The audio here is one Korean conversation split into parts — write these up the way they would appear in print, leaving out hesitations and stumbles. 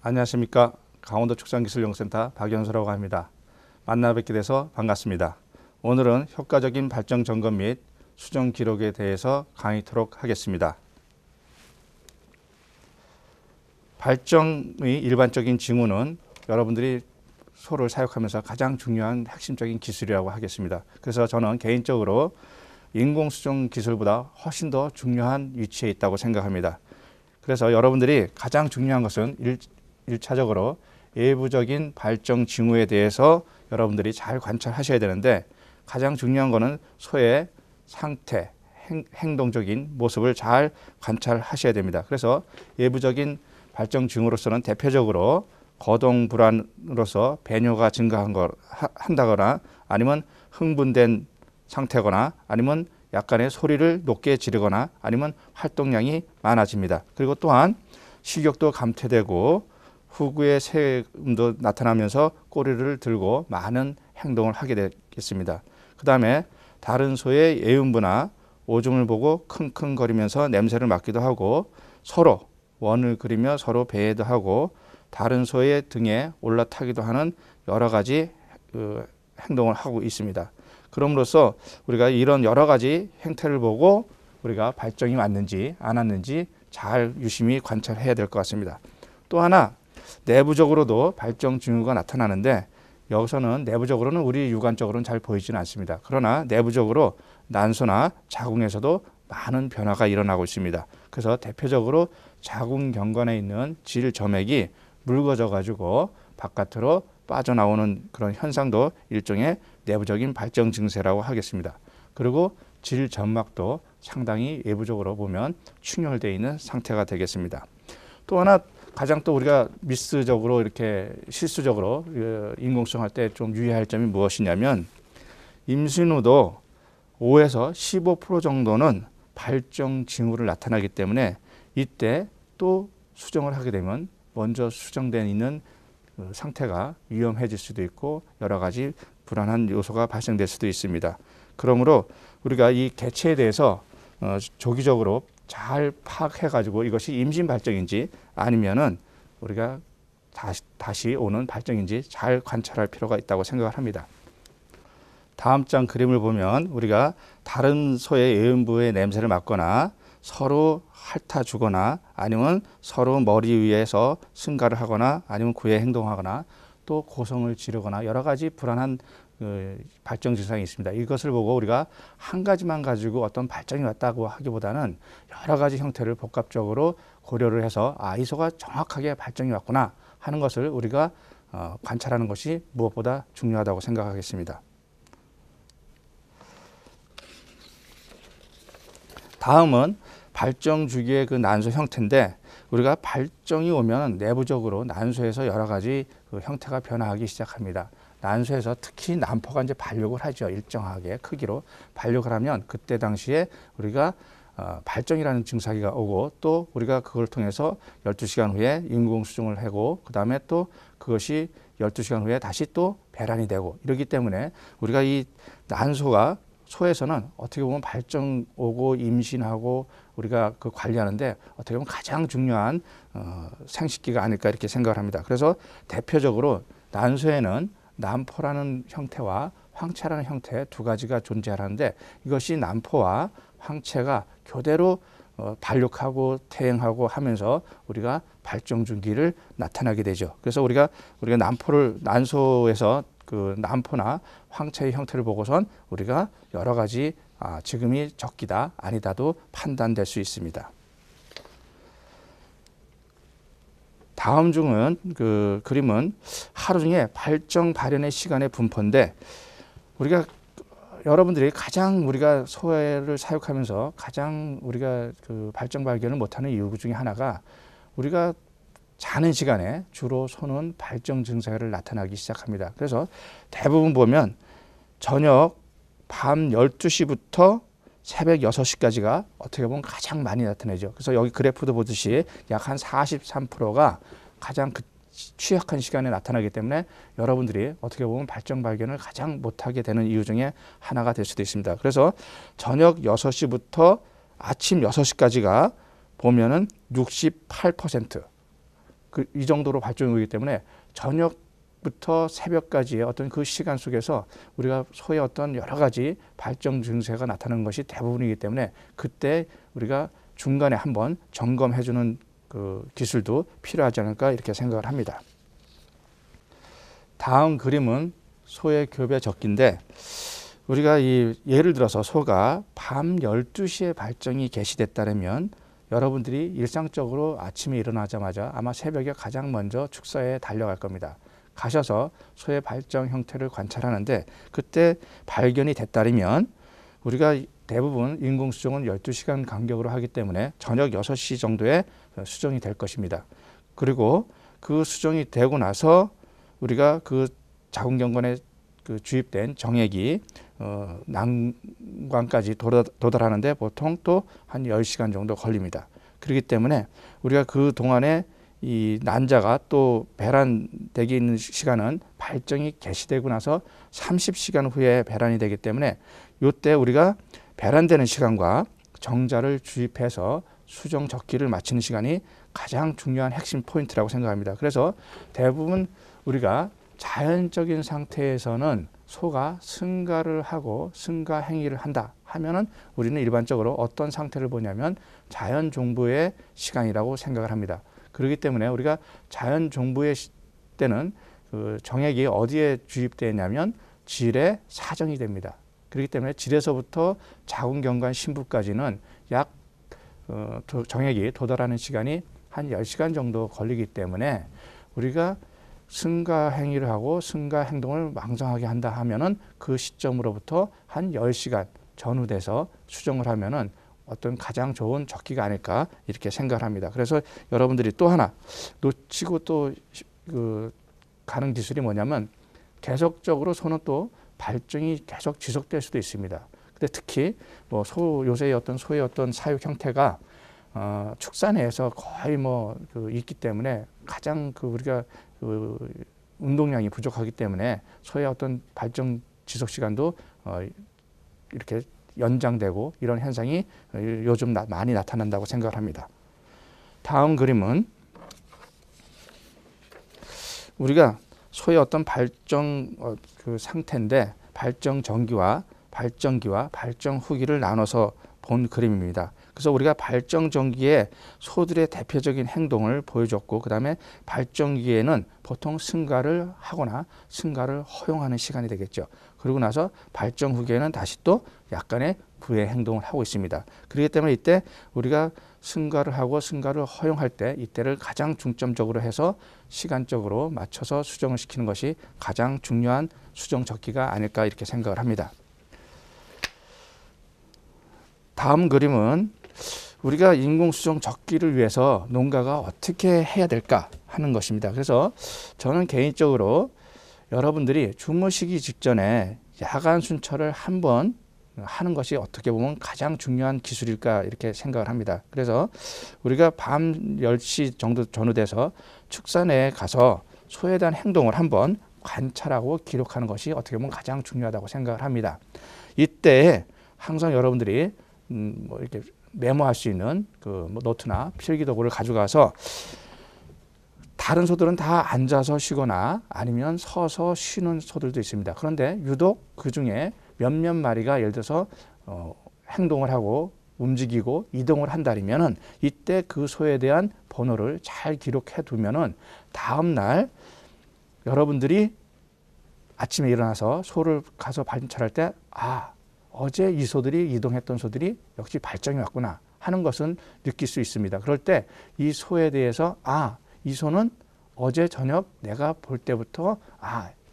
안녕하십니까. 강원도 축산기술연구센터 박연수라고 합니다. 만나 뵙게 돼서 반갑습니다. 오늘은 효과적인 발정 점검 및 수정 기록에 대해서 강의토록 하겠습니다. 발정의 일반적인 징후는 여러분들이 소를 사육하면서 가장 중요한 핵심적인 기술이라고 하겠습니다. 그래서 저는 개인적으로 인공수정 기술보다 훨씬 더 중요한 위치에 있다고 생각합니다. 그래서 여러분들이 가장 중요한 것은 1차적으로 외부적인 발정 징후에 대해서 여러분들이 잘 관찰하셔야 되는데, 가장 중요한 것은 소의 상태, 행동적인 모습을 잘 관찰하셔야 됩니다. 그래서 외부적인 발정 징후로서는 대표적으로 거동 불안으로서 배뇨가 한다거나 아니면 흥분된 상태거나 아니면 약간의 소리를 높게 지르거나 아니면 활동량이 많아집니다. 그리고 또한 식욕도 감퇴되고 후구의 세음도 나타나면서 꼬리를 들고 많은 행동을 하게 되겠습니다. 그 다음에 다른 소의 애음부나 오줌을 보고 킁킁거리면서 냄새를 맡기도 하고, 서로 원을 그리며 서로 배회도 하고, 다른 소의 등에 올라타기도 하는 여러 가지 행동을 하고 있습니다. 그럼으로써 우리가 이런 여러 가지 행태를 보고 우리가 발정이 왔는지 안 왔는지 잘 유심히 관찰해야 될 것 같습니다. 또 하나, 내부적으로도 발정 징후가 나타나는데, 여기서는 내부적으로는 우리 육안적으로는 잘 보이지는 않습니다. 그러나 내부적으로 난소나 자궁에서도 많은 변화가 일어나고 있습니다. 그래서 대표적으로 자궁 경관에 있는 질점액이 묽어져 가지고 바깥으로 빠져나오는 그런 현상도 일종의 내부적인 발정 증세라고 하겠습니다. 그리고 질점막도 상당히 외부적으로 보면 충혈되어 있는 상태가 되겠습니다. 또 하나, 가장 또 우리가 미스적으로 이렇게 실수적으로 인공수정할 때 좀 유의할 점이 무엇이냐면, 임신 후도 5에서 15% 정도는 발정 징후를 나타나기 때문에 이때 또 수정을 하게 되면 먼저 수정되어 있는 상태가 위험해질 수도 있고 여러 가지 불안한 요소가 발생될 수도 있습니다. 그러므로 우리가 이 개체에 대해서 조기적으로 잘 파악해 가지고 이것이 임신 발정인지 아니면은 우리가 다시 오는 발정인지 잘 관찰할 필요가 있다고 생각을 합니다. 다음 장 그림을 보면 우리가 다른 소의 애음부의 냄새를 맡거나 서로 핥아주거나 아니면 서로 머리 위에서 승가를 하거나 아니면 구애 행동하거나 또 고성을 지르거나 여러 가지 불안한 발정 증상이 있습니다. 이것을 보고 우리가 한 가지만 가지고 어떤 발정이 왔다고 하기보다는 여러 가지 형태를 복합적으로 고려를 해서 이 소가 정확하게 발정이 왔구나 하는 것을 우리가 관찰하는 것이 무엇보다 중요하다고 생각하겠습니다. 다음은 발정 주기의 그 난소 형태인데, 우리가 발정이 오면 내부적으로 난소에서 여러 가지 그 형태가 변화하기 시작합니다. 난소에서 특히 난포가 이제 발육을 하죠. 일정하게 크기로 발육을 하면 그때 당시에 우리가 발정이라는 증상이 오고, 또 우리가 그걸 통해서 12시간 후에 인공수정을 하고 그 다음에 또 그것이 12시간 후에 다시 또 배란이 되고 이러기 때문에 우리가 이 난소가 소에서는 어떻게 보면 발정 오고 임신하고 우리가 그 관리하는데 어떻게 보면 가장 중요한 생식기가 아닐까 이렇게 생각을 합니다. 그래서 대표적으로 난소에는 난포라는 형태와 황체라는 형태 두 가지가 존재하는데, 이것이 난포와 황체가 교대로 발육하고 태행하고 하면서 우리가 발정 주기를 나타나게 되죠. 그래서 우리가 난소에서 그 난포나 황체의 형태를 보고선 우리가 여러 가지 지금이 적기다 아니다도 판단될 수 있습니다. 다음 중은 그 그림은 하루 중에 발정 발현의 시간의 분포인데, 우리가 여러분들이 가장 우리가 소를 사육하면서 가장 우리가 그 발정 발견을 못하는 이유 중에 하나가, 우리가 자는 시간에 주로 소는 발정 증세를 나타나기 시작합니다. 그래서 대부분 보면 저녁 밤 12시부터 새벽 6시까지가 어떻게 보면 가장 많이 나타나죠. 그래서 여기 그래프도 보듯이 약 한 43%가 가장 취약한 시간에 나타나기 때문에 여러분들이 어떻게 보면 발정 발견을 가장 못하게 되는 이유 중에 하나가 될 수도 있습니다. 그래서 저녁 6시부터 아침 6시까지가 보면은 68%. 이 정도로 발정이 오기 때문에 저녁부터 새벽까지의 어떤 그 시간 속에서 우리가 소의 어떤 여러 가지 발정 증세가 나타나는 것이 대부분이기 때문에 그때 우리가 중간에 한번 점검해주는 그 기술도 필요하지 않을까 이렇게 생각을 합니다. 다음 그림은 소의 교배 적기인데 우리가 예를 들어서 소가 밤 12시에 발정이 개시됐다면 여러분들이 일상적으로 아침에 일어나자마자 아마 새벽에 가장 먼저 축사에 달려갈 겁니다. 가셔서 소의 발정 형태를 관찰하는데 그때 발견이 됐다면 우리가 대부분 인공수정은 12시간 간격으로 하기 때문에 저녁 6시 정도에 수정이 될 것입니다. 그리고 그 수정이 되고 나서 우리가 그 자궁경관에 그 주입된 정액이 난관까지 도달하는데 보통 또 한 10시간 정도 걸립니다. 그렇기 때문에 우리가 그 동안에 이 난자가 또 배란되게 있는 시간은 발정이 개시되고 나서 30시간 후에 배란이 되기 때문에 이때 우리가 배란되는 시간과 정자를 주입해서 수정 적기를 마치는 시간이 가장 중요한 핵심 포인트라고 생각합니다. 그래서 대부분 우리가 자연적인 상태에서는 소가 승가를 하고 승가 행위를 한다 하면은 우리는 일반적으로 어떤 상태를 보냐면 자연 종부의 시간이라고 생각을 합니다. 그렇기 때문에 우리가 자연 종부의 때는 그 정액이 어디에 주입되냐면 질에 사정이 됩니다. 그렇기 때문에 질에서부터 자궁경관 신부까지는 약 정액이 도달하는 시간이 한 10시간 정도 걸리기 때문에 우리가 승가 행위를 하고 승가 행동을 왕성하게 한다 하면은 그 시점으로부터 한 10시간 전후돼서 수정을 하면은 어떤 가장 좋은 적기가 아닐까 이렇게 생각을 합니다. 그래서 여러분들이 또 하나 놓치고 또 가는 기술이 뭐냐면 계속적으로 소는 또 발정이 계속 지속될 수도 있습니다. 근데 특히 뭐 요새의 어떤 소의 어떤 사육 형태가 축사내에서 거의 있기 때문에 가장 우리가 운동량이 부족하기 때문에 소의 어떤 발정 지속 시간도 이렇게 연장되고 이런 현상이 요즘 많이 나타난다고 생각을 합니다. 다음 그림은 우리가 소의 어떤 발정 상태인데 발정 전기와 발정기와 발정 후기를 나눠서 본 그림입니다. 그래서 우리가 발정 전기에 소들의 대표적인 행동을 보여줬고 그 다음에 발정기에는 보통 승가를 하거나 승가를 허용하는 시간이 되겠죠. 그러고 나서 발정 후기에는 다시 또 약간의 부의 행동을 하고 있습니다. 그렇기 때문에 이때 우리가 승가를 하고 승가를 허용할 때 이때를 가장 중점적으로 해서 시간적으로 맞춰서 수정을 시키는 것이 가장 중요한 수정 적기가 아닐까 이렇게 생각을 합니다. 다음 그림은 우리가 인공수정 적기를 위해서 농가가 어떻게 해야 될까 하는 것입니다. 그래서 저는 개인적으로 여러분들이 주무시기 직전에 야간 순찰을 한번 하는 것이 어떻게 보면 가장 중요한 기술일까 이렇게 생각을 합니다. 그래서 우리가 밤 10시 정도 전후돼서 축사내에 가서 소에 대한 행동을 한번 관찰하고 기록하는 것이 어떻게 보면 가장 중요하다고 생각을 합니다. 이때 항상 여러분들이 이렇게 메모할 수 있는 노트나 필기도구를 가져가서 다른 소들은 다 앉아서 쉬거나 아니면 서서 쉬는 소들도 있습니다. 그런데 유독 그 중에 몇몇 마리가 예를 들어서 행동을 하고 움직이고 이동을 한다면은 이때 그 소에 대한 번호를 잘 기록해 두면은 다음 날 여러분들이 아침에 일어나서 소를 가서 관찰할 때 어제 이 소들이 이동했던 소들이 역시 발정이 왔구나 하는 것은 느낄 수 있습니다. 그럴 때 이 소에 대해서 이 소는 어제 저녁 내가 볼 때부터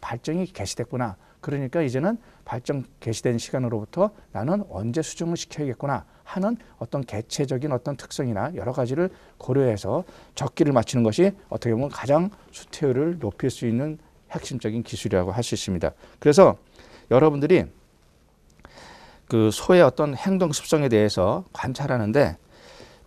발정이 개시됐구나. 그러니까 이제는 발정 개시된 시간으로부터 나는 언제 수정을 시켜야겠구나 하는 어떤 개체적인 어떤 특성이나 여러 가지를 고려해서 적기를 맞추는 것이 어떻게 보면 가장 수태율을 높일 수 있는 핵심적인 기술이라고 할 수 있습니다. 그래서 여러분들이 그 소의 어떤 행동 습성에 대해서 관찰하는데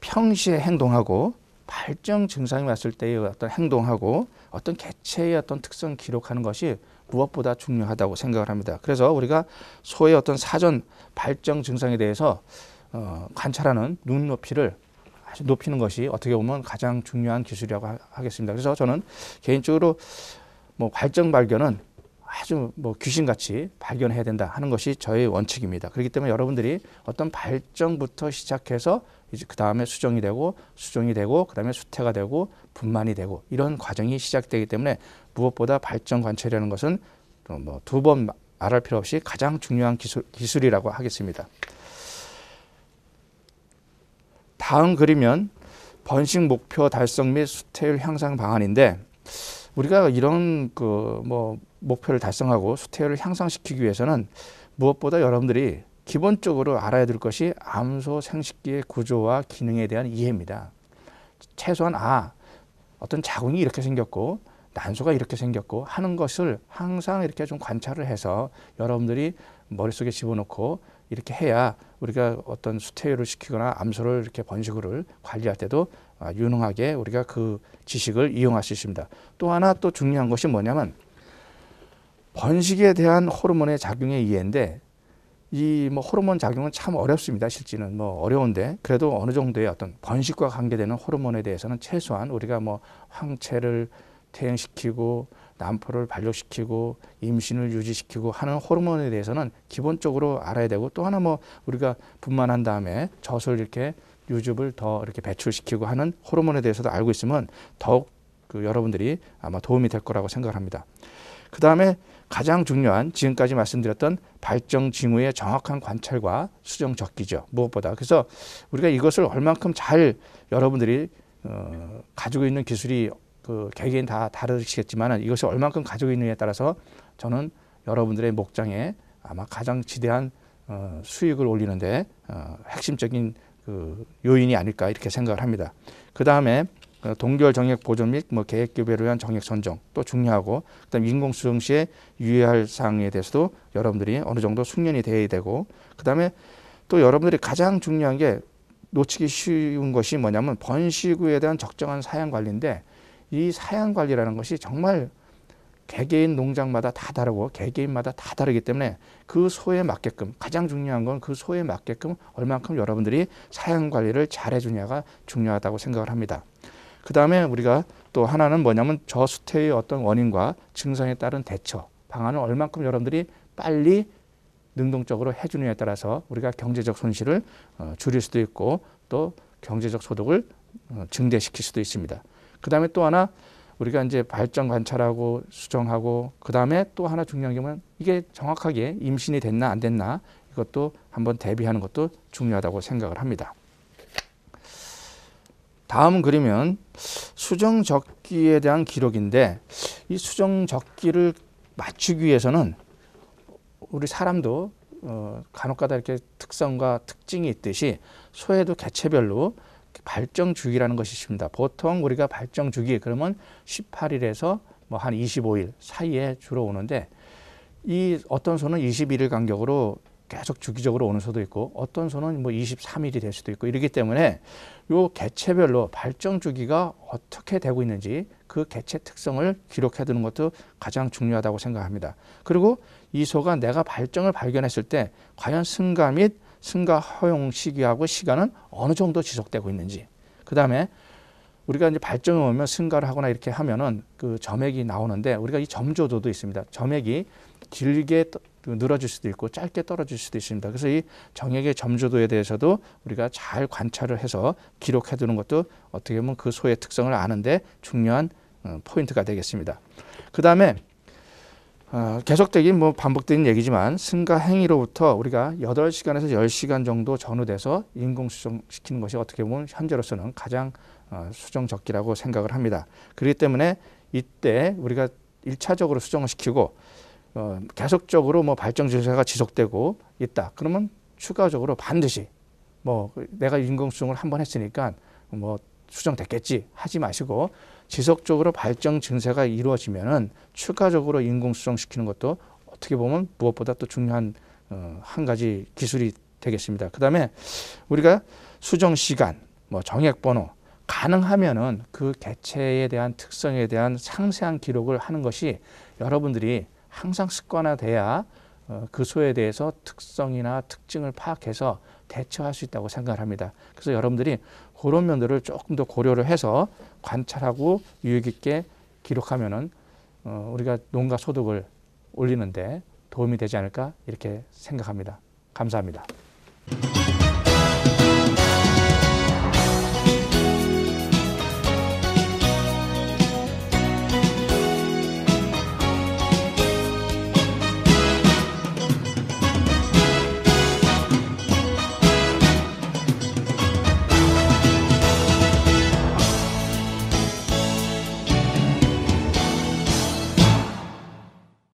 평시에 행동하고 발정 증상이 왔을 때의 어떤 행동하고 어떤 개체의 어떤 특성 기록하는 것이 무엇보다 중요하다고 생각을 합니다. 그래서 우리가 소의 어떤 사전 발정 증상에 대해서 관찰하는 눈높이를 아주 높이는 것이 어떻게 보면 가장 중요한 기술이라고 하겠습니다. 그래서 저는 개인적으로 뭐 발전 발견은 아주 뭐 귀신같이 발견해야 된다 하는 것이 저의 원칙입니다. 그렇기 때문에 여러분들이 어떤 발전부터 시작해서 이제 그 다음에 수정이 되고 그 다음에 수태가 되고 분만이 되고 이런 과정이 시작되기 때문에 무엇보다 발전 관찰이라는 것은 뭐 두 번 말할 필요 없이 가장 중요한 기술이라고 하겠습니다. 다음 그림은 번식 목표 달성 및 수태율 향상 방안인데 우리가 이런 그 뭐 목표를 달성하고 수태율을 향상시키기 위해서는 무엇보다 여러분들이 기본적으로 알아야 될 것이 암소 생식기의 구조와 기능에 대한 이해입니다. 최소한 어떤 자궁이 이렇게 생겼고 난소가 이렇게 생겼고 하는 것을 항상 이렇게 좀 관찰을 해서 여러분들이 머릿속에 집어넣고 이렇게 해야 우리가 어떤 수태율을 시키거나 암소를 이렇게 번식을 관리할 때도 유능하게 우리가 그 지식을 이용할 수 있습니다. 또 하나 또 중요한 것이 뭐냐면 번식에 대한 호르몬의 작용의 이해인데 이 뭐 호르몬 작용은 참 어렵습니다. 실제는 뭐 어려운데 그래도 어느 정도의 어떤 번식과 관계되는 호르몬에 대해서는 최소한 우리가 뭐 황체를 퇴행시키고 난포를 발육시키고 임신을 유지시키고 하는 호르몬에 대해서는 기본적으로 알아야 되고 또 하나 뭐 우리가 분만한 다음에 젖을 이렇게 유즙을 더 이렇게 배출시키고 하는 호르몬에 대해서도 알고 있으면 더욱 그 여러분들이 아마 도움이 될 거라고 생각합니다. 그 다음에 가장 중요한 지금까지 말씀드렸던 발정 징후의 정확한 관찰과 수정 적기죠. 무엇보다. 그래서 우리가 이것을 얼만큼 잘 여러분들이 가지고 있는 기술이 그 개개인 다 다르시겠지만 이것을 얼만큼 가지고 있느냐에 따라서 저는 여러분들의 목장에 아마 가장 지대한 수익을 올리는데 핵심적인 그 요인이 아닐까 이렇게 생각을 합니다. 그 다음에 동결 정액 보존 및 뭐 계획 교배를 위한 정액 선정 또 중요하고 그다음 인공 수정 시에 유의할 사항에 대해서도 여러분들이 어느 정도 숙련이 돼야 되고 그다음에 또 여러분들이 가장 중요한 게 놓치기 쉬운 것이 뭐냐면 번식 후에 대한 적정한 사양 관리인데 이 사양 관리라는 것이 정말 개개인 농장마다 다 다르고 개개인마다 다 다르기 때문에 그 소에 맞게끔 가장 중요한 건 그 소에 맞게끔 얼만큼 여러분들이 사양 관리를 잘 해주냐가 중요하다고 생각을 합니다. 그 다음에 우리가 또 하나는 뭐냐면 저수태의 어떤 원인과 증상에 따른 대처 방안을 얼만큼 여러분들이 빨리 능동적으로 해주느냐에 따라서 우리가 경제적 손실을 줄일 수도 있고 또 경제적 소득을 증대시킬 수도 있습니다. 그 다음에 또 하나 우리가 이제 발전 관찰하고 수정하고 그 다음에 또 하나 중요한 게 뭐냐면 이게 정확하게 임신이 됐나 안 됐나 이것도 한번 대비하는 것도 중요하다고 생각을 합니다. 다음 그림은 수정 적기에 대한 기록인데 이 수정 적기를 맞추기 위해서는 우리 사람도 간혹가다 이렇게 특성과 특징이 있듯이 소에도 개체별로 발정 주기라는 것이 있습니다. 보통 우리가 발정 주기 그러면 18일에서 뭐 한 25일 사이에 주로 오는데 이 어떤 소는 21일 간격으로 계속 주기적으로 오는 소도 있고 어떤 소는 뭐 23일이 될 수도 있고 이러기 때문에 요 개체별로 발정 주기가 어떻게 되고 있는지 그 개체 특성을 기록해 두는 것도 가장 중요하다고 생각합니다. 그리고 이 소가 내가 발정을 발견했을 때 과연 승가 및 승가 허용 시기하고 시간은 어느 정도 지속되고 있는지 그 다음에 우리가 이제 발정을 오면 승가를 하거나 이렇게 하면은 그 점액이 나오는데 우리가 이 점조도도 있습니다. 점액이 길게 늘어질 수도 있고 짧게 떨어질 수도 있습니다. 그래서 이 정액의 점조도에 대해서도 우리가 잘 관찰을 해서 기록해 두는 것도 어떻게 보면 그 소의 특성을 아는데 중요한 포인트가 되겠습니다. 그 다음에 계속적인 뭐 반복되는 얘기지만 승가 행위로부터 우리가 8시간에서 10시간 정도 전후돼서 인공 수정시키는 것이 어떻게 보면 현재로서는 가장 수정 적기라고 생각을 합니다. 그렇기 때문에 이때 우리가 1차적으로 수정을 시키고 계속적으로 뭐 발정 증세가 지속되고 있다. 그러면 추가적으로 반드시 뭐 내가 인공 수정을 한번 했으니까 뭐 수정됐겠지 하지 마시고 지속적으로 발정 증세가 이루어지면은 추가적으로 인공 수정시키는 것도 어떻게 보면 무엇보다 또 중요한 한 가지 기술이 되겠습니다. 그 다음에 우리가 수정 시간, 뭐 정액 번호 가능하면은 그 개체에 대한 특성에 대한 상세한 기록을 하는 것이 여러분들이 항상 습관화돼야 그 소에 대해서 특성이나 특징을 파악해서 대처할 수 있다고 생각을 합니다. 그래서 여러분들이 그런 면들을 조금 더 고려를 해서 관찰하고 유익 있게 기록하면은 우리가 농가 소득을 올리는데 도움이 되지 않을까 이렇게 생각합니다. 감사합니다.